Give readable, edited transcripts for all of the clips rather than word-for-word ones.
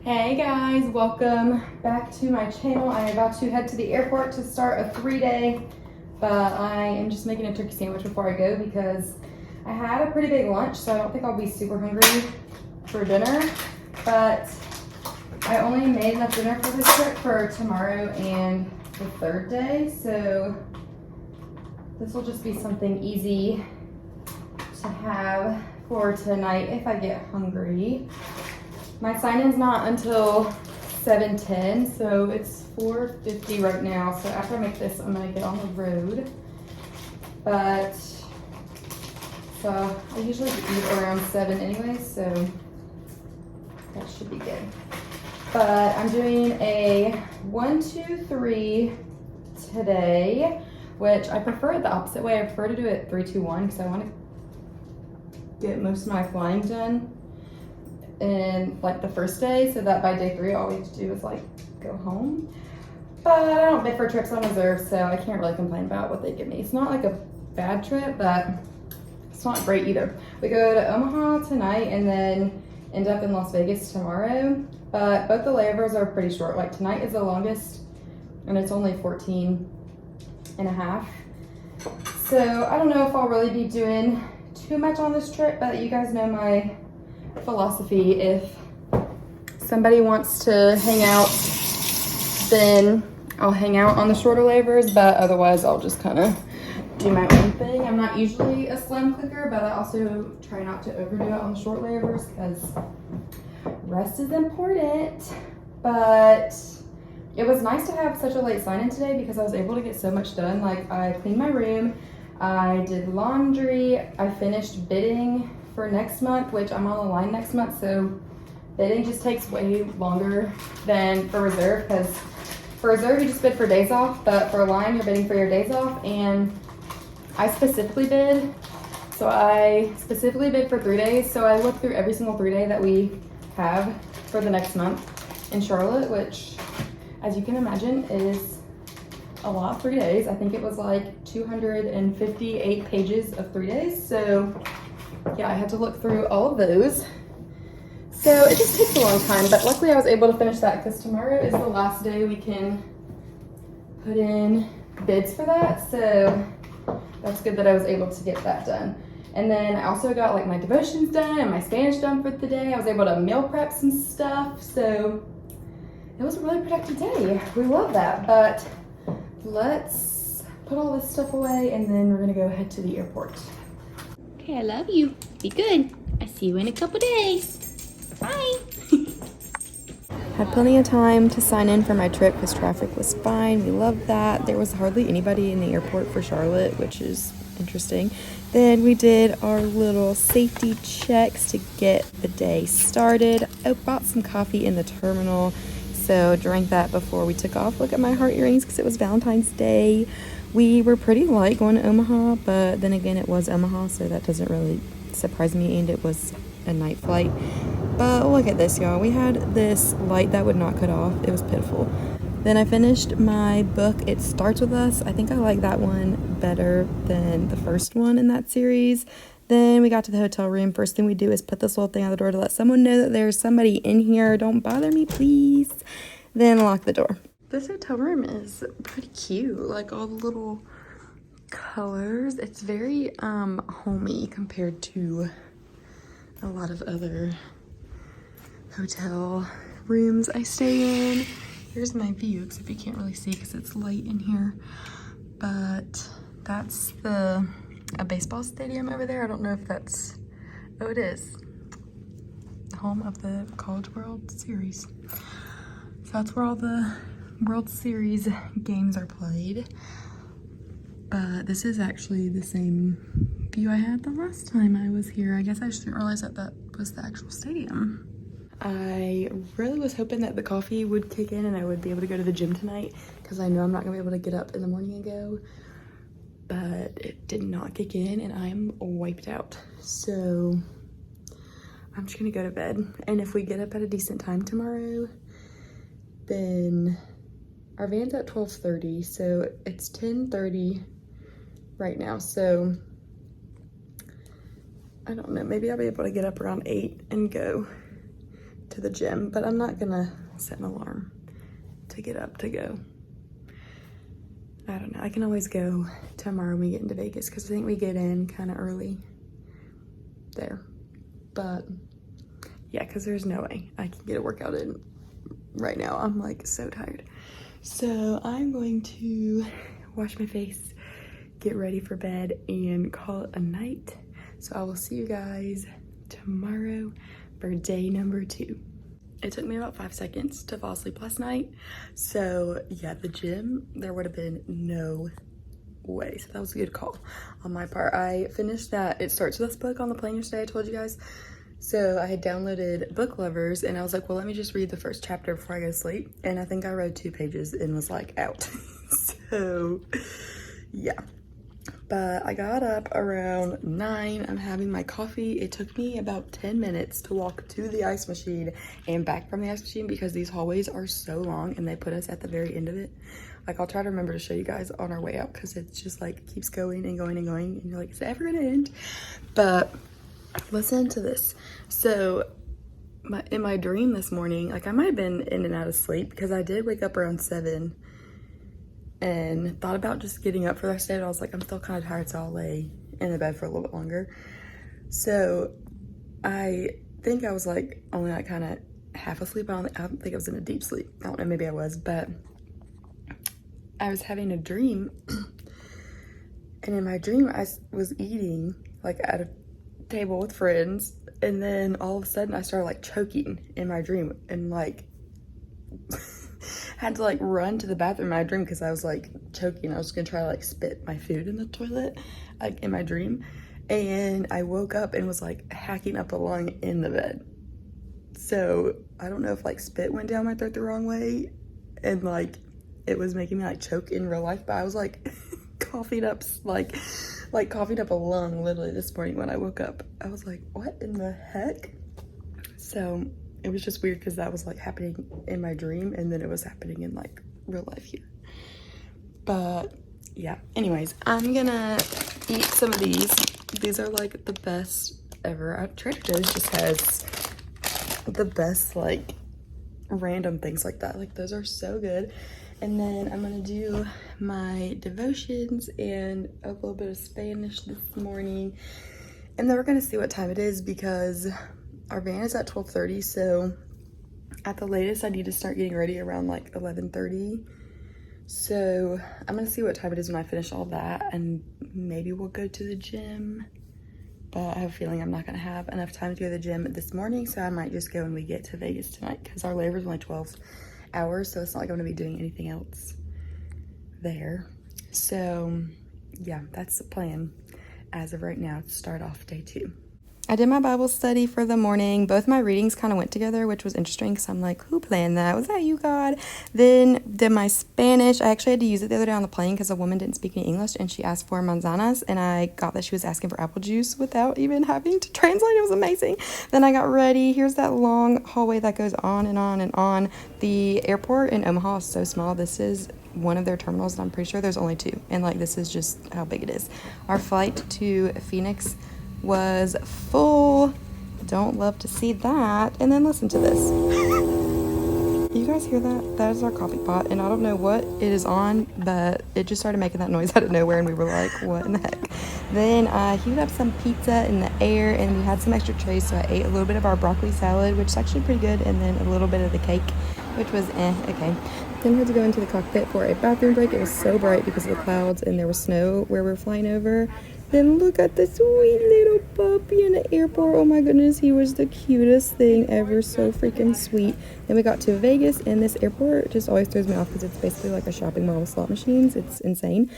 Hey guys, welcome back to my channel. I'm about to head to the airport to start a 3-day, but I am just making a turkey sandwich before I go because I had a pretty big lunch, so I don't think I'll be super hungry for dinner, but I only made enough dinner for this trip for tomorrow and the 3rd day, so this will just be something easy to have for tonight if I get hungry. My sign-in's not until 7:10, so it's 4:50 right now. So after I make this, I'm gonna get on the road. But, so I usually eat around 7 anyway, so that should be good. But I'm doing a 1, 2, 3 today, which I prefer it the opposite way. I prefer to do it 3, 2, 1 because I want to get most of my flying done in like the first day, so that by day 3 all we have to do is like go home. But I don't bid for trips on reserve, so I can't really complain about what they give me. It's not like a bad trip, but it's not great either. We go to Omaha tonight and then end up in Las Vegas tomorrow, but both the layovers are pretty short. Like tonight is the longest and it's only 14 and a half. So I don't know if I'll really be doing too much on this trip, but you guys know my philosophy. If somebody wants to hang out, then I'll hang out on the shorter layovers, but otherwise I'll just kind of do my own thing. I'm not usually a slam clicker, but I also try not to overdo it on the short layovers because rest is important. But it was nice to have such a late sign-in today because I was able to get so much done. Like I cleaned my room, I did laundry, I finished bidding for next month, which I'm on the line next month, so bidding just takes way longer than for reserve, because for reserve you just bid for days off, but for a line you're bidding for your days off. And I specifically bid for 3 days, so I looked through every single 3-day that we have for the next month in Charlotte, which as you can imagine is a lot. 3 days, I think it was like 258 pages of 3 days, so yeah, I had to look through all of those. So it just takes a long time, but luckily I was able to finish that because tomorrow is the last day we can put in bids for that. So that's good that I was able to get that done. And then I also got like my devotions done and my Spanish done for the day. I was able to meal prep some stuff. So it was a really productive day. We love that. But let's put all this stuff away and then we're gonna go head to the airport. Okay, I love you. Be good. I see you in a couple days. Bye. Had plenty of time to sign in for my trip because traffic was fine. We loved that. There was hardly anybody in the airport for Charlotte, which is interesting. Then we did our little safety checks to get the day started. I bought some coffee in the terminal, so drank that before we took off. Look at my heart earrings because it was Valentine's Day. We were pretty light going to Omaha, but then again, it was Omaha, so that doesn't really surprise me, and it was a night flight. But look at this, y'all. We had this light that would not cut off. It was pitiful. Then I finished my book, It Starts With Us. I think I like that one better than the first one in that series. Then we got to the hotel room. First thing we do is put this little thing on the door to let someone know that there's somebody in here. Don't bother me, please. Then lock the door. This hotel room is pretty cute, like all the little colors. It's very homey compared to a lot of other hotel rooms I stay in. Here's my view, except you can't really see because it's light in here. But that's a baseball stadium over there. I don't know if that's, oh it is, the home of the College World Series. So that's where all the World Series games are played. But this is actually the same view I had the last time I was here. I guess I just didn't realize that that was the actual stadium. I really was hoping that the coffee would kick in and I would be able to go to the gym tonight because I know I'm not gonna be able to get up in the morning and go, but it did not kick in and I'm wiped out. So I'm just gonna go to bed. And if we get up at a decent time tomorrow, then our van's at 12:30, so it's 10:30 right now. So I don't know, maybe I'll be able to get up around 8 and go to the gym, but I'm not gonna set an alarm to get up to go. I don't know, I can always go tomorrow when we get into Vegas because I think we get in kind of early there. But yeah, because there's no way I can get a workout in right now. I'm like so tired. So I'm going to wash my face, get ready for bed, and call it a night. So I will see you guys tomorrow for day number 2. It took me about 5 seconds to fall asleep last night. So yeah, the gym, there would have been no way. So that was a good call on my part. I finished that It Starts With Us book on the plane yesterday, I told you guys. So I had downloaded Book Lovers and I was like, well, let me just read the first chapter before I go to sleep. And I think I read 2 pages and was like out. So yeah. But I got up around 9. I'm having my coffee. It took me about 10 minutes to walk to the ice machine and back from the ice machine because these hallways are so long and they put us at the very end of it. Like, I'll try to remember to show you guys on our way out because it's just like keeps going and going and going and you're like, is it ever gonna end? But listen to this. So in my dream this morning, like I might have been in and out of sleep because I did wake up around 7 and thought about just getting up for the rest of the day. I was like, I'm still kind of tired, so I'll lay in the bed for a little bit longer. So I think I was like only like kind of half asleep. I don't think I was in a deep sleep. I don't know, maybe I was, but I was having a dream. And in my dream, I was eating like at a table with friends. And then all of a sudden I started like choking in my dream and like had to like run to the bathroom in my dream because I was like choking. I was gonna try to like spit my food in the toilet like in my dream, and I woke up and was like hacking up a lung in the bed. So I don't know if like spit went down my throat the wrong way and like it was making me like choke in real life, but I was like coughing up like coughing up a lung literally this morning when I woke up. I was like, what in the heck? So it was just weird because that was like happening in my dream and then it was happening in like real life here. But yeah, anyways, I'm gonna eat some of these. These are like the best ever. Trader Joe's just has the best like random things like that. Like those are so good. And then I'm gonna do my devotions and a little bit of Spanish this morning. And then we're gonna see what time it is because our van is at 12:30, so at the latest I need to start getting ready around like 11:30. So I'm gonna see what time it is when I finish all that, and maybe we'll go to the gym. But I have a feeling I'm not gonna have enough time to go to the gym this morning, so I might just go when we get to Vegas tonight because our layover is only 12 hours, so it's not like I'm gonna be doing anything else there. So yeah, that's the plan as of right now to start off day 2. I did my Bible study for the morning. Both my readings kind of went together, which was interesting because I'm like, who planned that? Was that you, God? Then did my Spanish. I actually had to use it the other day on the plane because a woman didn't speak any English and she asked for manzanas, and I got that she was asking for apple juice without even having to translate. It was amazing. Then I got ready. Here's that long hallway that goes on and on and on. The airport in Omaha is so small. This is one of their terminals, and I'm pretty sure there's only 2. And like, this is just how big it is. Our flight to Phoenix was full. Don't love to see that. And then listen to this. You guys hear that? That is our coffee pot, and I don't know what it is on, but it just started making that noise out of nowhere, and we were like, what in the heck? Then I heated up some pizza in the air, and we had some extra trays, so I ate a little bit of our broccoli salad, which is actually pretty good, and then a little bit of the cake, which was okay. Then we had to go into the cockpit for a bathroom break. It was so bright because of the clouds, and there was snow where we were flying over. Then look at the sweet little puppy in the airport. Oh my goodness, he was the cutest thing ever. So freaking sweet. Then we got to Vegas, and this airport just always throws me off because it's basically like a shopping mall with slot machines. It's insane.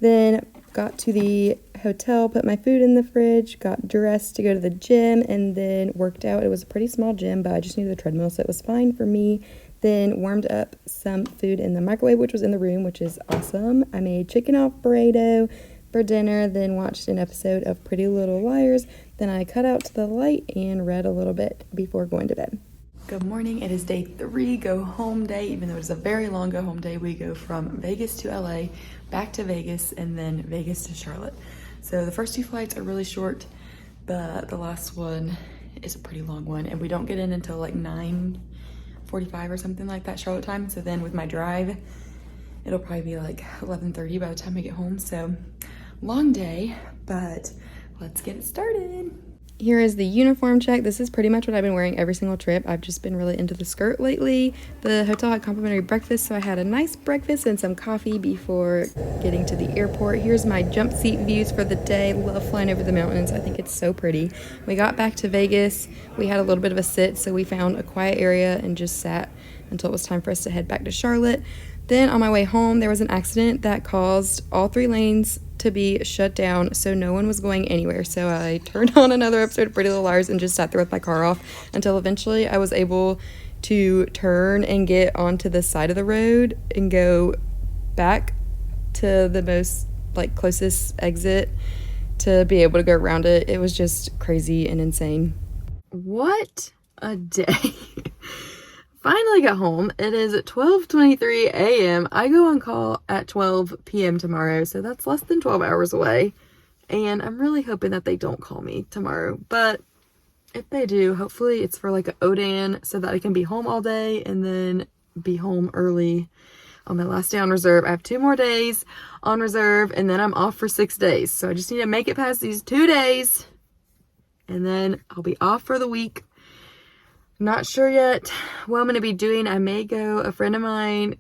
Then got to the hotel, put my food in the fridge, got dressed to go to the gym, and then worked out. It was a pretty small gym, but I just needed a treadmill, so it was fine for me. Then warmed up some food in the microwave, which was in the room, which is awesome. I made chicken Alfredo for dinner, then watched an episode of Pretty Little Liars. Then I cut out to the light and read a little bit before going to bed. Good morning. It is day 3, go home day. Even though it's a very long go home day, we go from Vegas to LA, back to Vegas, and then Vegas to Charlotte. So the first 2 flights are really short, but the last one is a pretty long one, and we don't get in until like 9:45 or something like that Charlotte time. So then with my drive, it'll probably be like 11:30 by the time I get home. So long day, but let's get it started. Here is the uniform check. This is pretty much what I've been wearing every single trip. I've just been really into the skirt lately. The hotel had complimentary breakfast, so I had a nice breakfast and some coffee before getting to the airport. Here's my jump seat views for the day. Love flying over the mountains. I think it's so pretty. We got back to Vegas. We had a little bit of a sit, so we found a quiet area and just sat until it was time for us to head back to Charlotte. Then on my way home, there was an accident that caused all 3 lanes to be shut down, so no one was going anywhere. So I turned on another episode of Pretty Little Liars and just sat there with my car off until eventually I was able to turn and get onto the side of the road and go back to the most closest exit to be able to go around it. It was just crazy and insane. What a day. Finally got home. It is 12:23 a.m. I go on call at 12 p.m. tomorrow, so that's less than 12 hours away. And I'm really hoping that they don't call me tomorrow. But if they do, hopefully it's for like an odan so that I can be home all day and then be home early on my last day on reserve. I have 2 more days on reserve and then I'm off for 6 days. So I just need to make it past these 2 days and then I'll be off for the week. Not sure yet what I'm going to be doing. I may go, a friend of mine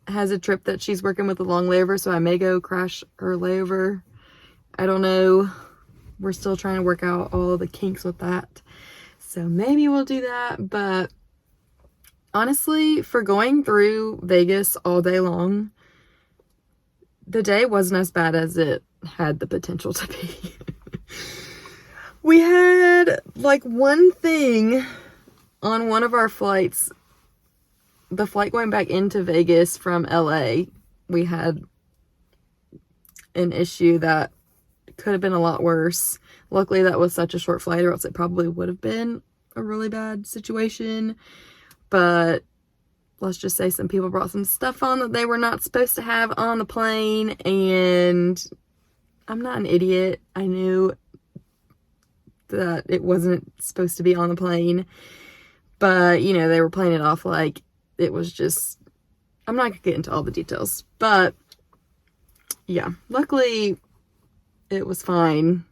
has a trip that she's working with a long layover, so I may go crash her layover. I don't know. We're still trying to work out all the kinks with that. So maybe we'll do that. But honestly, for going through Vegas all day long, the day wasn't as bad as it had the potential to be. We had one thing on one of our flights, the flight going back into Vegas from LA, we had an issue that could have been a lot worse. Luckily, that was such a short flight, or else it probably would have been a really bad situation. But let's just say some people brought some stuff on that they were not supposed to have on the plane, and I'm not an idiot. I knew that it wasn't supposed to be on the plane. But, they were playing it off like it was just, I'm not going to get into all the details. But, yeah, luckily it was fine.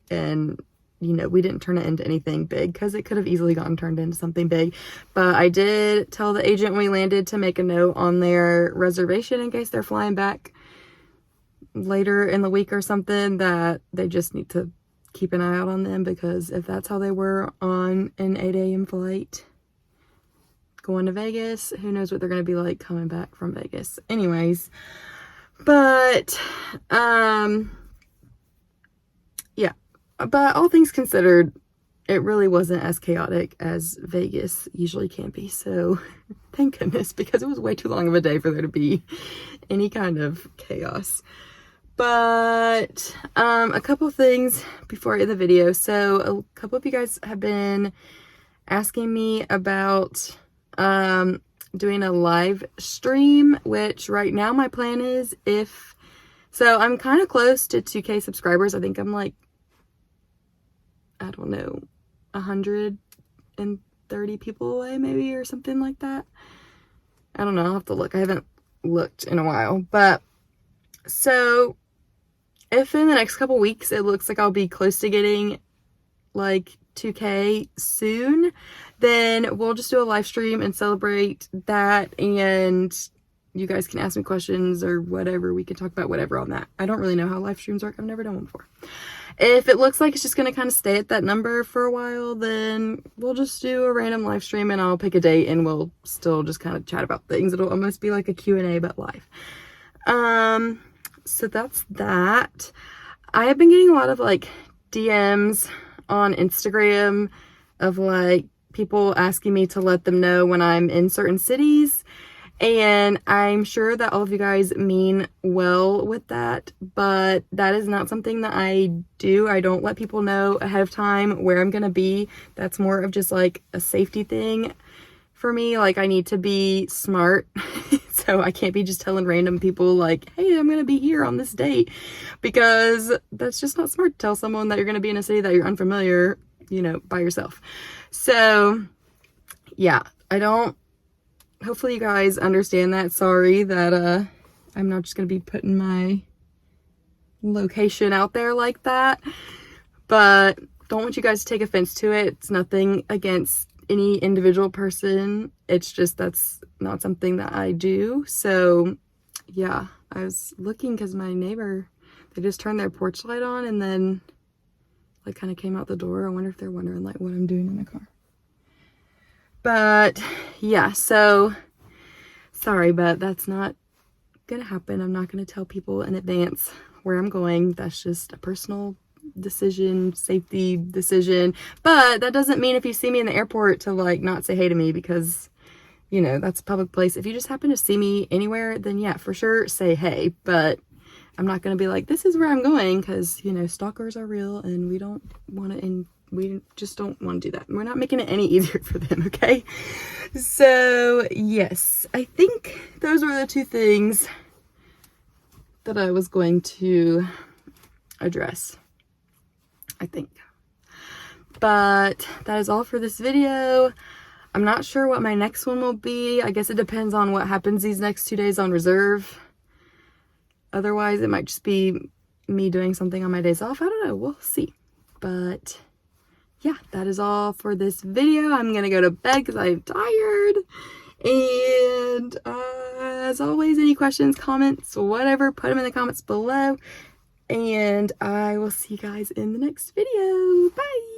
And, we didn't turn it into anything big because it could have easily gotten turned into something big. But I did tell the agent when we landed to make a note on their reservation in case they're flying back later in the week or something, that they just need to keep an eye out on them, because if that's how they were on an 8 a.m. flight going to Vegas, who knows what they're going to be like coming back from Vegas. Anyways, but yeah, but all things considered, it really wasn't as chaotic as Vegas usually can be. So thank goodness, because it was way too long of a day for there to be any kind of chaos. But a couple things before I end the video. So a couple of you guys have been asking me about doing a live stream, which right now my plan is, so I'm kind of close to 2K subscribers. I think I'm I don't know, 130 people away maybe, or something like that. I don't know, I'll have to look. I haven't looked in a while. But so if in the next couple weeks it looks like I'll be close to getting 2K soon, then we'll just do a live stream and celebrate that, and you guys can ask me questions or whatever. We can talk about whatever on that. I don't really know how live streams work. I've never done one before. If it looks like it's just going to kind of stay at that number for a while, then we'll just do a random live stream and I'll pick a date and we'll still just kind of chat about things. It'll almost be like a Q&A but live. So that's that. I have been getting a lot of DMs on Instagram of people asking me to let them know when I'm in certain cities, and I'm sure that all of you guys mean well with that, but that is not something that I do. I don't let people know ahead of time where I'm gonna be. That's more of just a safety thing for me. I need to be smart. So I can't be just telling random people hey, I'm gonna be here on this date, because that's just not smart to tell someone that you're gonna be in a city that you're unfamiliar you know, by yourself. So yeah, hopefully you guys understand that. Sorry that I'm not just gonna be putting my location out there like that, but don't want you guys to take offense to it. It's nothing against any individual person. It's just that's not something that I do. So yeah, I was looking because my neighbor, they just turned their porch light on and then like kind of came out the door. I wonder if they're wondering like what I'm doing in the car. But yeah, so sorry, but that's not gonna happen. I'm not gonna tell people in advance where I'm going. That's just a personal decision, safety decision. But that doesn't mean if you see me in the airport to like not say hey to me, because you know that's a public place. If you just happen to see me anywhere, then yeah, for sure say hey. But I'm not gonna be like, this is where I'm going, because you know stalkers are real and we don't want to, and we just don't want to do that. We're not making it any easier for them, okay? So yes, I think those were the two things that I was going to address, I think. But that is all for this video. I'm not sure what my next one will be. I guess it depends on what happens these next 2 days on reserve. Otherwise, it might just be me doing something on my days off. I don't know. We'll see. But yeah, that is all for this video. I'm gonna go to bed because I'm tired. And as always, any questions, comments, whatever, put them in the comments below. And I will see you guys in the next video. Bye!